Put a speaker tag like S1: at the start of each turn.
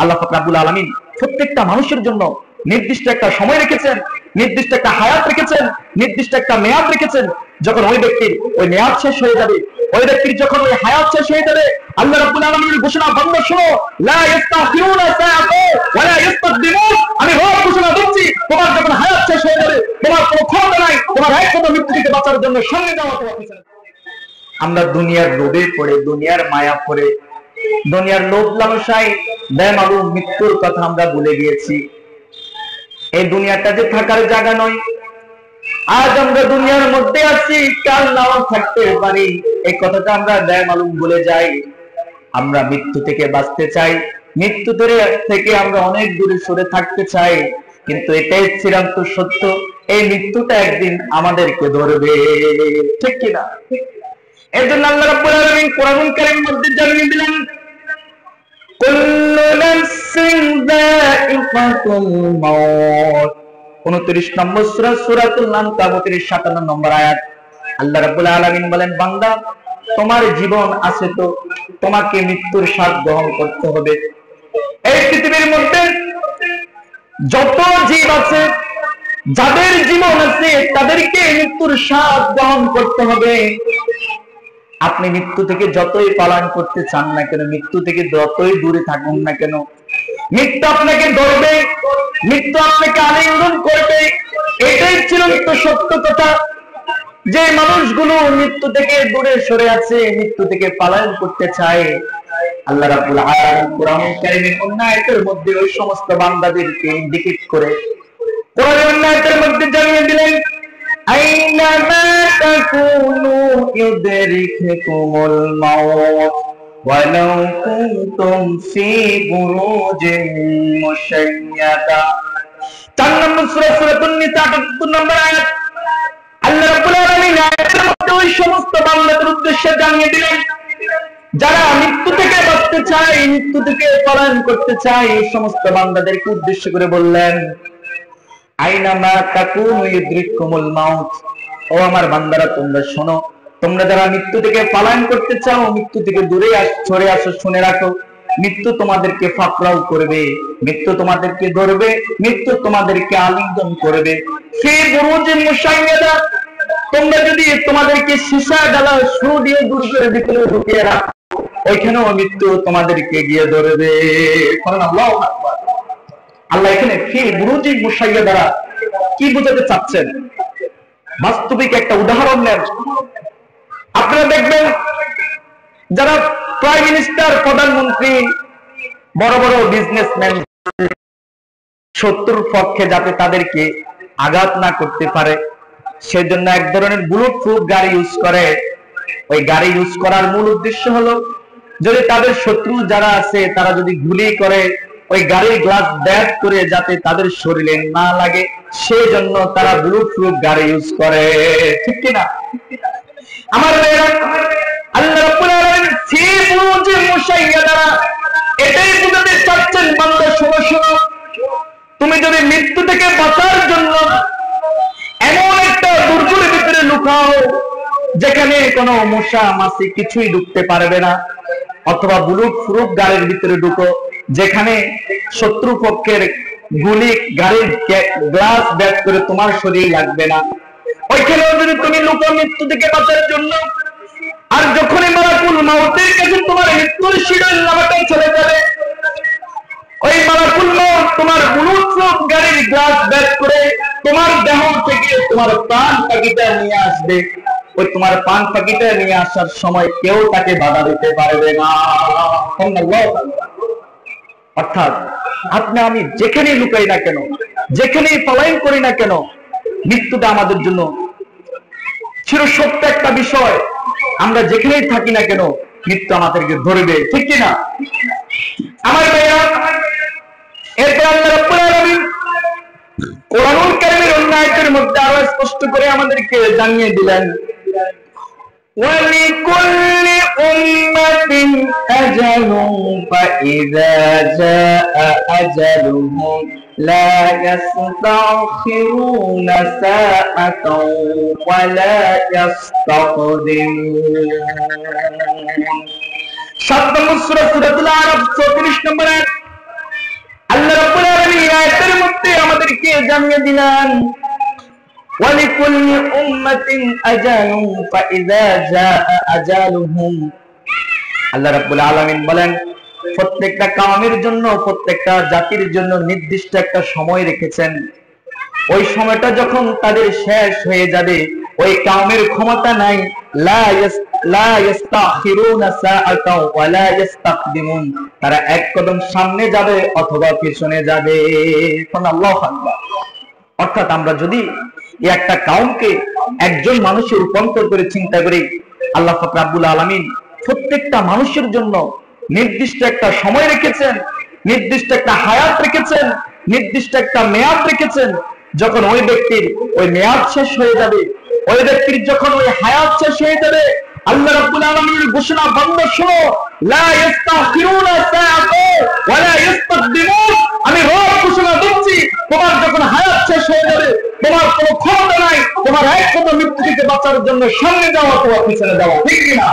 S1: আল্লাহ পাক রব্বুল আলামিন প্রত্যেকটা মানুষের জন্য নির্দিষ্ট একটা সময় রেখেছেন, নির্দিষ্ট একটা হায়াত রেখেছেন, নির্দিষ্ট একটা মেয়াদ রেখেছেন। যখন ওই ব্যক্তির ওই মেয়াদ শেষ হয়ে যাবে, ওই ব্যক্তির যখন ওই হায়াত শেষ হয়ে যাবে, আল্লাহ রাব্বুল আলামিনের ঘোষণা, বান্দা শোনো, লা ইস্তাখিরুনা সাআতা ওয়া লা ইস্তাকদিমুন, আমি রব ঘোষণা দিচ্ছি, তোমার যখন হায়াত শেষ হয়ে যাবে, তোমার কোনো ক্ষমতা নাই তোমার একমাত্র মৃত্যু থেকে বাঁচার জন্য সামনে যাওয়া। আমরা দুনিয়ার লোভে পড়ে, দুনিয়ার মায়া পড়ে, দুনিয়ার লোভ লালসায় বেমালুম মৃত্যুর কথা আমরা ভুলে গিয়েছি। এই দুনিয়াটা যে থাকার জায়গা নয়, আজ আমরা দুনিয়ার মধ্যে আছি, কাল নাও থাকতে পারি, এই কথাটা আমরা বেমালুম ভুলে যাই। আমরা মৃত্যু থেকে বাঁচতে চাই, মৃত্যু থেকে আমরা অনেক দূরে সরে থাকতে চাই, কিন্তু এটাই চিরান্ত সত্য, এই মৃত্যুটা একদিন আমাদেরকে ধরবে, ঠিক কিনা? এর জন্য আল্লাহ রাব্বুল আলামিন কোরআনুল কারীমের মধ্যে জানিয়ে দিলেন, কুল্লু নাফসিন যায়িকাতুল মাউত, 29 নম্বর সূরা সূরাতুল আনকাবুতের 57 নম্বর আয়াত। আল্লাহ রাব্বুল আলামিন বলেন, বান্দা তোমার জীবন আছে তো তোমাকে মৃত্যুর স্বাদ গ্রহণ করতে হবে। এই পৃথিবীর মধ্যে যত জীব আছে, যাদের জীবন আছে, তাদেরকে মৃত্যুর স্বাদ গ্রহণ করতে হবে। আপনি মৃত্যু থেকে যতই পালন করতে চান না কেন, মৃত্যু থেকে যতই দূরে থাকুন না কেন, মৃত্যু আপনাকে ধরবে, মৃত্যু আপনাকে আলিঙ্গন করবে। এটাই চিরন্ত সত্য কথা। যে মানুষগুলো মৃত্যু থেকে দূরে সরে আছে, মৃত্যু থেকে পালায়ন করতে চায়, আল্লাহ রাব্বুল আলামিন কোরআনুল কারীমের অন্য আয়াতের মধ্যে ওই সমস্ত বান্দাদেরকে ইন্ডিকেট করে কোরআনের অন্য আয়াতের মধ্যে জানিয়ে দিলেন, আইনামা তাকুনু ইউদরিকুমুল মাউত ওয়ালাউ কুনতুম ফি বুরুজিন মুশাইয়াদা। 4 নম্বর সূরা সূরাতুন নিসা 78 নম্বর আয়াত। আল্লাহ রাব্বুল আলামিন আয়াতের মধ্যে ওই সমস্ত বান্দাদের উদ্দেশ্যে জানিয়ে দিলেন, যারা মৃত্যু থেকে বাঁচতে চায়, মৃত্যু থেকে পলায়ন করতে চায়, এই সমস্ত বান্দাদেরকে উদ্দেশ্য করে বললেন, আইনামা তাকুনু ইউদরিকুমুল মাউত, ও আমার বান্দারা তোমরা শোনো, তোমরা যারা মৃত্যু থেকে পলায়ন করতে চাও, মৃত্যু থেকে দূরে সরে আসো, শুনে রাখো, মৃত্যু তোমাদেরকে ফাকরাও করবে, মৃত্যু তোমাদেরকে ধরবে, মৃত্যু তোমাদেরকে আলিঙ্গন করবে। ফি বুরুজিন মুশাইয়াদা, তোমরা যদি তোমাদেরকে সীসা ডালা শু দিয়ে দূর করে ভিতরে ঢুকিয়ে রাখো, ওইখানেও মৃত্যু তোমাদেরকে গিয়ে ধরবে। আল্লাহু আকবার। আল্লাহ এখানে ফি বুরুজিন মুশাইয়াদা কি বোঝাতে চাচ্ছেন, বাস্তবিক একটা উদাহরণ নেন। আপনারা দেখবেন যারা প্রাইম মিনিস্টার, প্রধানমন্ত্রী, বড় বড় বিজনেসম্যান, শত্রুর পক্ষে যাতে তাদেরকে আঘাত না করতে পারে সেজন্য এক ধরনের বুলেট প্রুফ গাড়ি ইউজ করে। ওই গাড়ি ইউজ করার মূল উদ্দেশ্য হলো, যদি তাদের শত্রু যারা আছে তারা যদি গুলি করে, ওই গাড়ির গ্লাস ব্যাক করে যাতে তাদের শরীরে না লাগে, সেই জন্য তারা বুলেট প্রুফ গাড়ি ইউজ করে, ঠিক কিনা? আমার ভাইরা, আল্লাহ রাব্বুল আলামিন ফি বুরুজিন মুশাইয়াদা এটাই বুঝাতে চাচ্ছেন, বান্দা শোনো শোনো, তুমি যদি মৃত্যু থেকে বাঁচার জন্য এমন একটা দুর্গের ভিতরে লুকাও যেখানে কোনো মশা মাছি কিছুই ঢুকতে পারবে না, অথবা বুলেট প্রুফ গাড়ির ভিতরে ঢুকো যেখানে শত্রু পক্ষের গুলি গাড়ির গ্লাস ব্যাক করে তোমার শরীর লাগবে না, ওইখানেও যদি তুমি লুকো মৃত্যু থেকে বাঁচার জন্য, আর যখনই মালাকুল মাউতের কাছে তোমার মৃত্যুর শিরোল নামাটা চলে যাবে, ওই মালাকুল মাউত তোমার বুলেট প্রুফ গাড়ির গ্লাস ব্যাক করে তোমার দেহ থেকে তোমার প্রাণ পাখিটা নিয়ে আসবে। ওই তোমার প্রাণ পাখিটা নিয়ে আসার সময় কেউ তাকে বাধা দিতে পারবে না। অর্থাৎ আপনি আমি যেখানেই লুকাই না কেন, যেখানেই পলায়ন করি না কেন, মৃত্যুটা আমাদের জন্য চিরসত্য একটা বিষয়। আমরা যেখানেই থাকি না কেন, মৃত্যু আমাদেরকে ধরবে, ঠিক কিনা? আমার ভাইরা, এরপর আল্লাহ রাব্বুল আলামিন কোরআনুল কারীমের অন্য আয়াতের মধ্যে আরো স্পষ্ট করে আমাদেরকে জানিয়ে দিলেন, وَلِكُلِّ أُمَّةٍ أَجَلٌ فَإِذَا جَاءَ أَجَلُهُمْ لَا يَسْتَأْخِرُونَ سَاعَةً وَلَا يَسْتَقْدِمُونَ। 7 নম্বর সূরা সূরাতুল আরাফ 34 নম্বর আয়াত। উম্মতকে জানিয়ে দিলেন ওয়ালিকুল্লি উম্মাতিন আজালুন ফাইযা জাআ আজালুহুম। আল্লাহ রাব্বুল আলামিন বলেন প্রত্যেকটা কওমের জন্য, প্রত্যেকটা জাতির জন্য নির্দিষ্ট একটা সময় রেখেছেন। ওই সময়টা যখন তাদের শেষ হয়ে যাবে, ওই কওমের ক্ষমতা নাই লা ইস্তাখিরুনা সাআতাও ওয়া লা ইস্তাকদিমুন, তারা এক কদম সামনে যাবে অথবা পিছনে যাবে। আল্লাহু আকবার। অর্থাৎ আমরা যদি এই একটা কওমকে একজন মানুষের রূপান্তর করে চিন্তা করি, আল্লাহ পাক রব্বুল আলামিন প্রত্যেকটা মানুষের জন্য নির্দিষ্ট একটা সময় রেখেছেন, নির্দিষ্ট একটা হায়াত রেখেছেন, নির্দিষ্ট একটা মেয়াদ রেখেছেন। যখন ওই ব্যক্তির ওই মেয়াদ শেষ হয়ে যাবে, ওই ব্যক্তির যখন ওই হায়াত শেষ হয়ে যাবে, আল্লাহ রাব্বুল আলামিনের ঘোষণা, বান্দা শোনো, লা ইস্তাখিরুনা সাআতা ওয়া লা ইস্তাকদিমুন। আমি রব ঘোষণা দিচ্ছি, তোমার যখন হায়াত শেষ হয়ে যাবে, তোমার কোনো ক্ষমতা নাই তোমার এক কদম মৃত্যু থেকে বাঁচার জন্য সামনে যাওয়া অথবা পিছনে যাওয়া, ঠিক কিনা?